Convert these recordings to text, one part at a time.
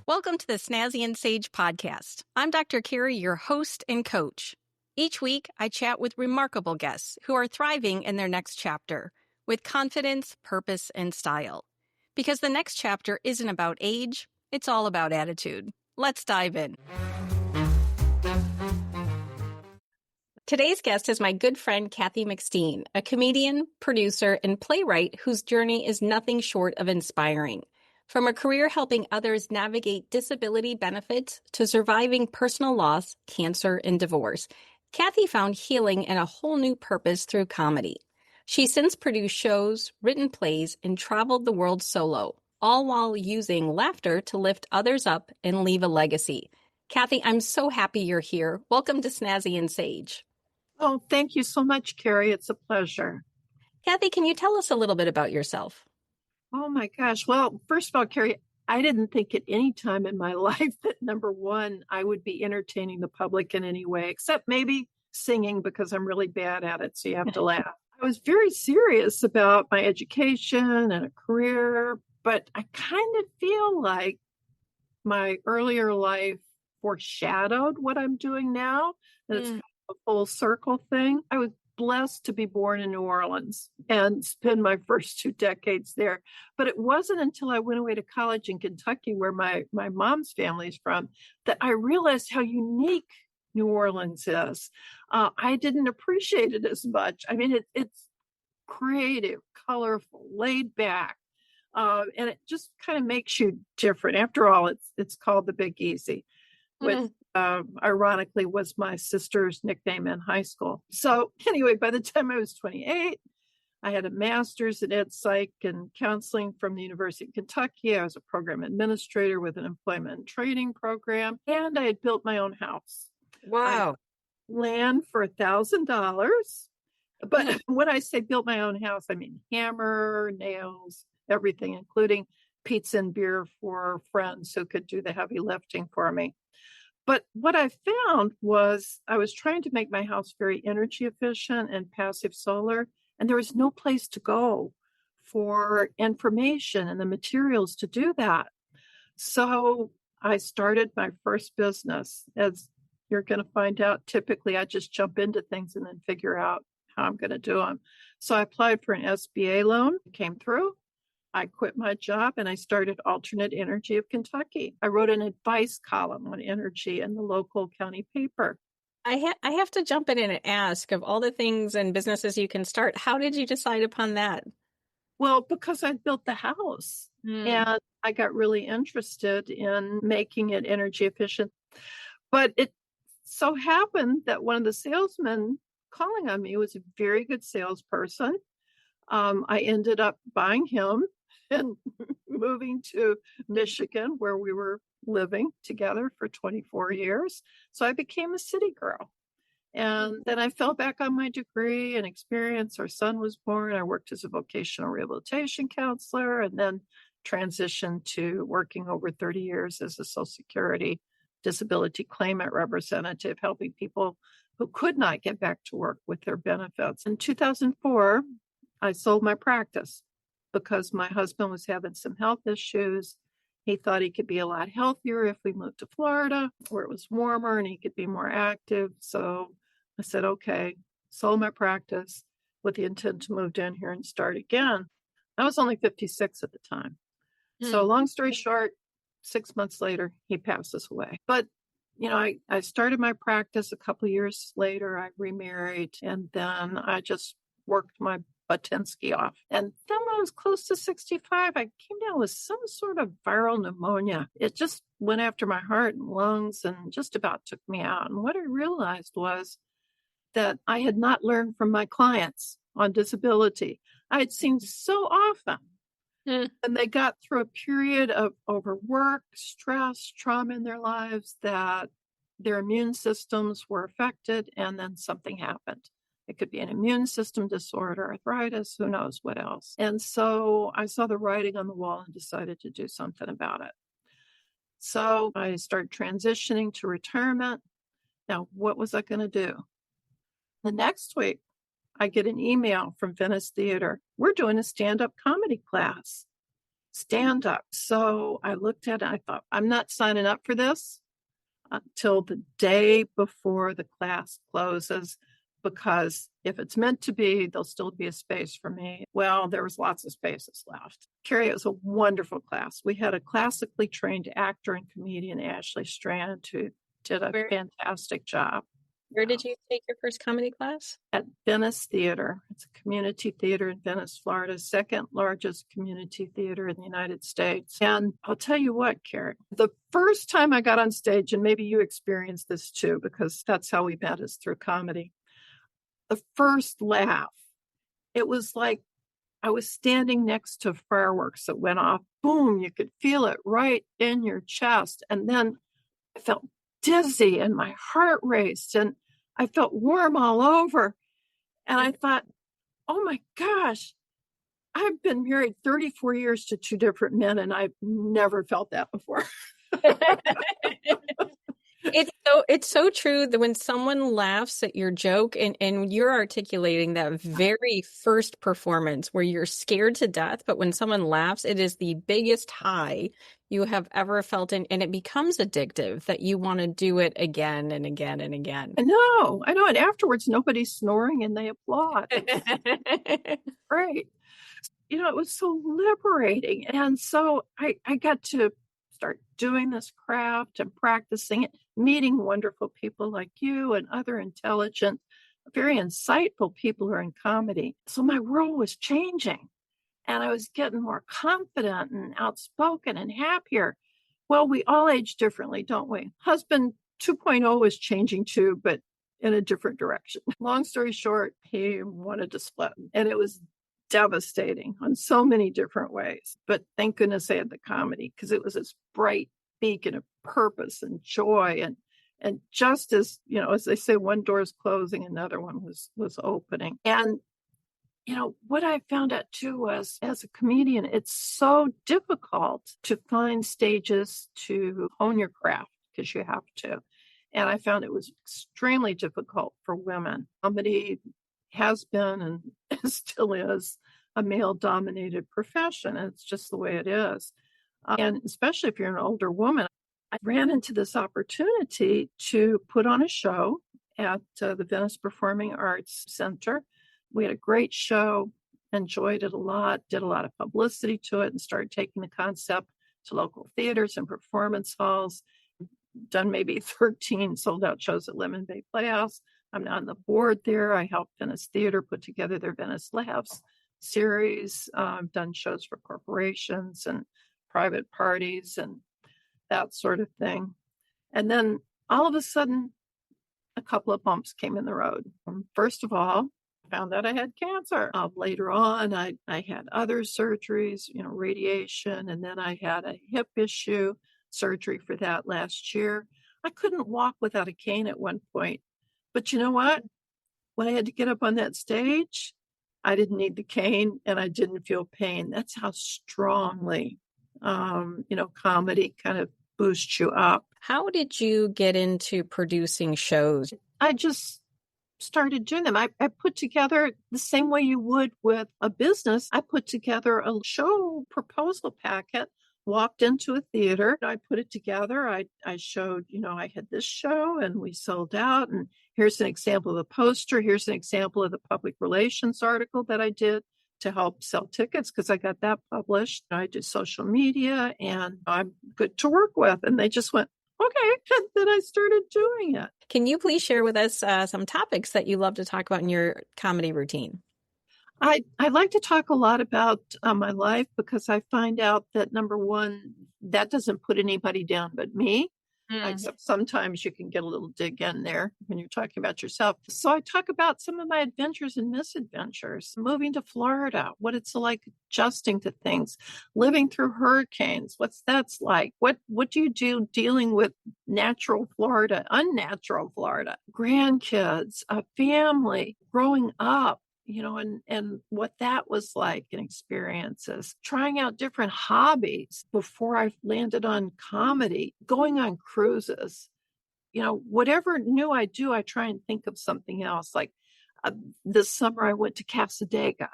Welcome to the Snazzy Sage Podcast. I'm Dr. Kerry, your host and coach. Each week, I chat with remarkable guests who are thriving in their next chapter with confidence, purpose, and style. Because the next chapter isn't about age, it's all about attitude. Let's dive in. Today's guest is my good friend, Kathy McSteen, a comedian, producer, and playwright whose journey is nothing short of inspiring. From a career helping others navigate disability benefits to surviving personal loss, cancer, and divorce, Kathy found healing and a whole new purpose through comedy. She's since produced shows, written plays, and traveled the world solo, all while using laughter to lift others up and leave a legacy. Kathy, I'm so happy you're here. Welcome to Snazzy Sage. Oh, thank you so much, Kerry. It's a pleasure. Kathy, can you tell us a little bit about yourself? Oh, my gosh. Well, first of all, Kerry, I didn't think at any time in my life that, number one, I would be entertaining the public in any way, except maybe singing because I'm really bad at it, so you have to laugh. I was very serious about my education and a career, but I kind of feel like my earlier life foreshadowed what I'm doing now. And it's kind of a full circle thing. I was blessed to be born in New Orleans and spend my first 2 decades there. But it wasn't until I went away to college in Kentucky, where my mom's family's from, that I realized how unique New Orleans is. I didn't appreciate it as much. I mean, it's creative, colorful, laid back, and it just kind of makes you different. After all, it's called the Big Easy, which ironically was my sister's nickname in high school. So anyway, by the time I was 28, I had a master's in ed psych and counseling from the University of Kentucky. I was a program administrator with an employment and training program, and I had built my own house. Wow. Land for $1,000. But when I say built my own house, I mean hammer, nails, everything, including pizza and beer for friends who could do the heavy lifting for me. But what I found was I was trying to make my house very energy efficient and passive solar, and there was no place to go for information and the materials to do that. So I started my first business. As you're going to find out, typically I just jump into things and then figure out how I'm going to do them. So I applied for an SBA loan, came through. I quit my job and I started Alternate Energy of Kentucky. I wrote an advice column on energy in the local county paper. I have to jump in and ask, of all the things and businesses you can start, how did you decide upon that? Well, because I built the house and I got really interested in making it energy efficient. But it so happened that one of the salesmen calling on me was a very good salesperson. I ended up buying him and moving to Michigan, where we were living together for 24 years. So I became a city girl. And then I fell back on my degree and experience. Our son was born. I worked as a vocational rehabilitation counselor and then transitioned to working over 30 years as a Social Security disability claimant representative, helping people who could not get back to work with their benefits. In 2004, I sold my practice because my husband was having some health issues. He thought he could be a lot healthier if we moved to Florida, where it was warmer and he could be more active. So I said, okay, sold my practice with the intent to move down here and start again. I was only 56 at the time. So long story short, 6 months later, he passes away. But I started my practice a couple of years later. I remarried, and then I just worked my Batinsky off. And then when I was close to 65, I came down with some sort of viral pneumonia. It just went after my heart and lungs and just about took me out. And what I realized was that I had not learned from my clients on disability. I had seen so often. And they got through a period of overwork, stress, trauma in their lives, that their immune systems were affected, and then something happened. It could be an immune system disorder, arthritis, who knows what else. And so I saw the writing on the wall and decided to do something about it. So I started transitioning to retirement. Now, what was I going to do? The next week, I get an email from Venice Theater. We're doing a stand-up comedy class. stand up. So I looked at it, I thought, I'm not signing up for this until the day before the class closes, because if it's meant to be, there'll still be a space for me. Well, there was lots of spaces left. Kerry, it was a wonderful class. We had a classically trained actor and comedian, Ashley Strand, who did a fantastic job. Where did you take your first comedy class? At Venice Theater. It's a community theater in Venice, Florida, second largest community theater in the United States. And I'll tell you what, Kerry, the first time I got on stage, and maybe you experienced this too, because that's how we met, is through comedy. The first laugh, it was like I was standing next to fireworks that went off. Boom, you could feel it right in your chest. And then I felt dizzy and my heart raced and I felt warm all over. And I thought, oh my gosh, I've been married 34 years to two different men and I've never felt that before. It's so true that when someone laughs at your joke and you're articulating that very first performance where you're scared to death, but when someone laughs, it is the biggest high you have ever felt, and it becomes addictive that you want to do it again and again and again. I know. And afterwards, nobody's snoring and they applaud. Great. It was so liberating. And so I got to start doing this craft and practicing it, meeting wonderful people like you and other intelligent, very insightful people who are in comedy. So my world was changing and I was getting more confident and outspoken and happier. Well, we all age differently, don't we? Husband 2.0 was changing too, but in a different direction. Long story short, he wanted to split, and it was devastating on so many different ways. But thank goodness I had the comedy, because it was this bright beacon of purpose and joy. And just as, as they say, one door is closing, another one was opening. And, what I found out too was, as a comedian, it's so difficult to find stages to hone your craft, because you have to. And I found it was extremely difficult for women. Comedy has been and still is a male-dominated profession. It's just the way it is. And especially if you're an older woman, I ran into this opportunity to put on a show at the Venice Performing Arts Center. We had a great show, enjoyed it a lot, did a lot of publicity to it, and started taking the concept to local theaters and performance halls. Done maybe 13 sold-out shows at Lemon Bay Playhouse. I'm now on the board there. I helped Venice Theater put together their Venice Labs series. I've done shows for corporations and private parties and that sort of thing. And then all of a sudden, a couple of bumps came in the road. First of all, I found out I had cancer. Later on, I had other surgeries, radiation, and then I had a hip issue, surgery for that last year. I couldn't walk without a cane at one point. But you know what? When I had to get up on that stage, I didn't need the cane and I didn't feel pain. That's how strongly, comedy kind of boosts you up. How did you get into producing shows? I just started doing them. I put together the same way you would with a business. I put together a show proposal packet, walked into a theater. I put it together. I showed, I had this show and we sold out. And here's an example of the poster. Here's an example of the public relations article that I did to help sell tickets, because I got that published. I do social media and I'm good to work with. And they just went, okay. And then I started doing it. Can you please share with us some topics that you love to talk about in your comedy routine? I like to talk a lot about my life, because I find out that, number one, that doesn't put anybody down but me. Except sometimes you can get a little dig in there when you're talking about yourself. So I talk about some of my adventures and misadventures, moving to Florida, what it's like adjusting to things, living through hurricanes, what's that's like, what do you do dealing with natural Florida, unnatural Florida, grandkids, a family, growing up, and what that was like, and experiences, trying out different hobbies before I landed on comedy, going on cruises, whatever new I do, I try and think of something else. Like this summer, I went to Casadega,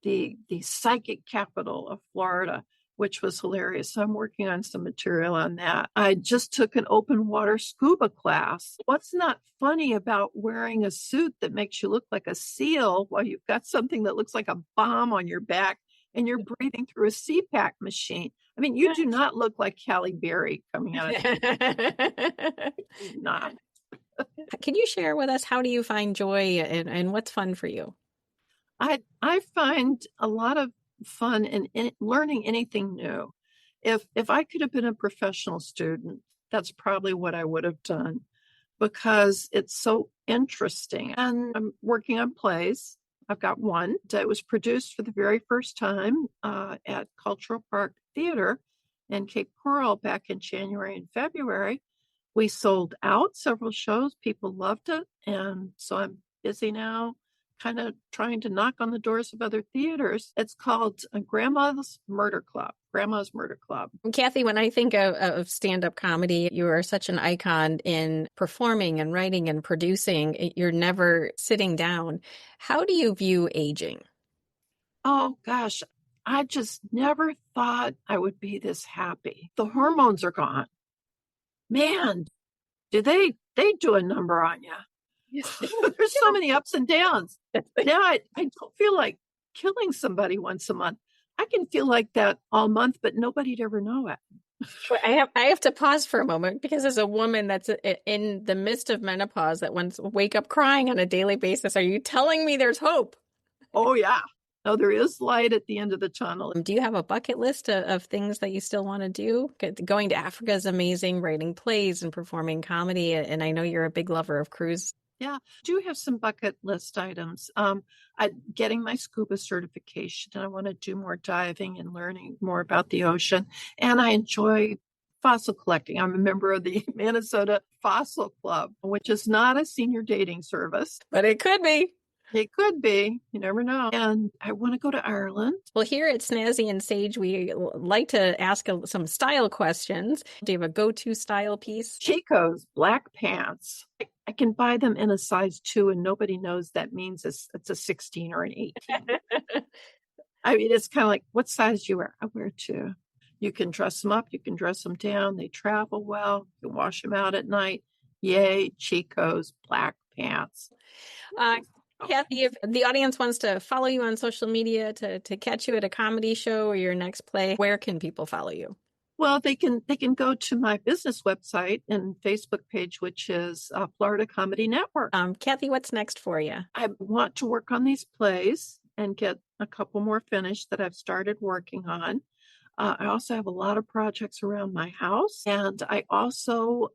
the psychic capital of Florida, which was hilarious. So I'm working on some material on that. I just took an open water scuba class. What's not funny about wearing a suit that makes you look like a seal while you've got something that looks like a bomb on your back and you're breathing through a CPAP machine? I mean, you do not look like Halle Berry coming out of not. Can you share with us, how do you find joy and what's fun for you? I find a lot of fun in learning anything new. If I could have been a professional student, that's probably what I would have done, because it's so interesting. And I'm working on plays. I've got one that was produced for the very first time at Cultural Park Theater in Cape Coral back in January and February. We sold out several shows. People loved it. And so I'm busy now kind of trying to knock on the doors of other theaters. It's called Grandma's Murder Club. Grandma's Murder Club. Kathy, when I think of stand-up comedy, you are such an icon in performing and writing and producing. You're never sitting down. How do you view aging? Oh, gosh. I just never thought I would be this happy. The hormones are gone. Man, do they do a number on you? There's so many ups and downs. Now I don't feel like killing somebody once a month. I can feel like that all month, but nobody'd ever know it. I have to pause for a moment, because as a woman that's in the midst of menopause that wants to wake up crying on a daily basis, are you telling me there's hope? Oh, yeah. No, there is light at the end of the tunnel. Do you have a bucket list of things that you still want to do? Going to Africa is amazing, writing plays and performing comedy. And I know you're a big lover of cruise. Yeah, I do have some bucket list items. I'm getting my scuba certification. I want to do more diving and learning more about the ocean. And I enjoy fossil collecting. I'm a member of the Minnesota Fossil Club, which is not a senior dating service. But it could be. It could be. You never know. And I want to go to Ireland. Well, here at Snazzy and Sage, we like to ask some style questions. Do you have a go-to style piece? Chico's black pants. I can buy them in a size 2 and nobody knows that means it's a 16 or an 18. I mean, it's kind of like, what size do you wear? I wear 2. You can dress them up. You can dress them down. They travel well. You can wash them out at night. Yay, Chico's black pants. Kathy, if the audience wants to follow you on social media to catch you at a comedy show or your next play, where can people follow you? Well, they can go to my business website and Facebook page, which is Florida Comedy Network. Kathy, what's next for you? I want to work on these plays and get a couple more finished that I've started working on. I also have a lot of projects around my house, and I also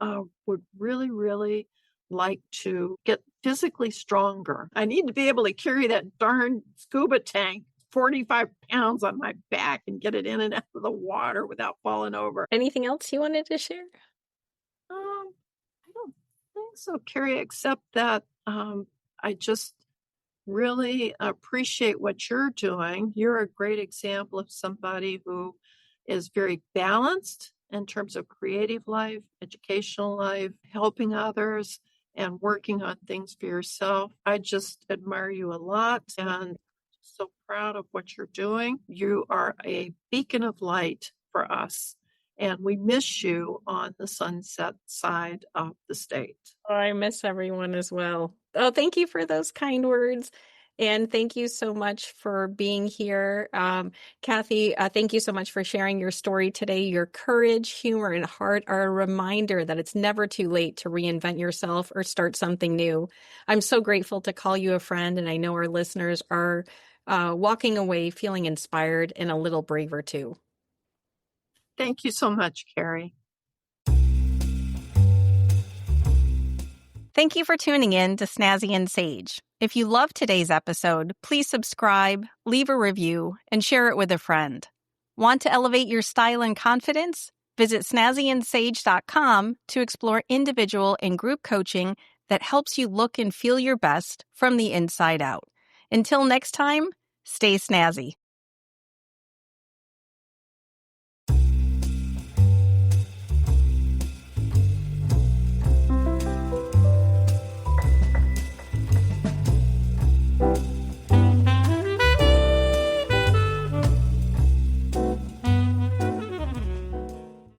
would really, really like to get physically stronger. I need to be able to carry that darn scuba tank 45 pounds on my back and get it in and out of the water without falling over. Anything else you wanted to share? I don't think so, Kerry, except that I just really appreciate what you're doing. You're a great example of somebody who is very balanced in terms of creative life, educational life, helping others, and working on things for yourself. I just admire you a lot and so proud of what you're doing. You are a beacon of light for us, and we miss you on the sunset side of the state. Oh, I miss everyone as well. Oh, thank you for those kind words. And thank you so much for being here. Kathy, thank you so much for sharing your story today. Your courage, humor, and heart are a reminder that it's never too late to reinvent yourself or start something new. I'm so grateful to call you a friend, and I know our listeners are walking away feeling inspired and a little braver too. Thank you so much, Kerry. Thank you for tuning in to Snazzy and Sage. If you loved today's episode, please subscribe, leave a review, and share it with a friend. Want to elevate your style and confidence? Visit snazzyandsage.com to explore individual and group coaching that helps you look and feel your best from the inside out. Until next time, stay snazzy.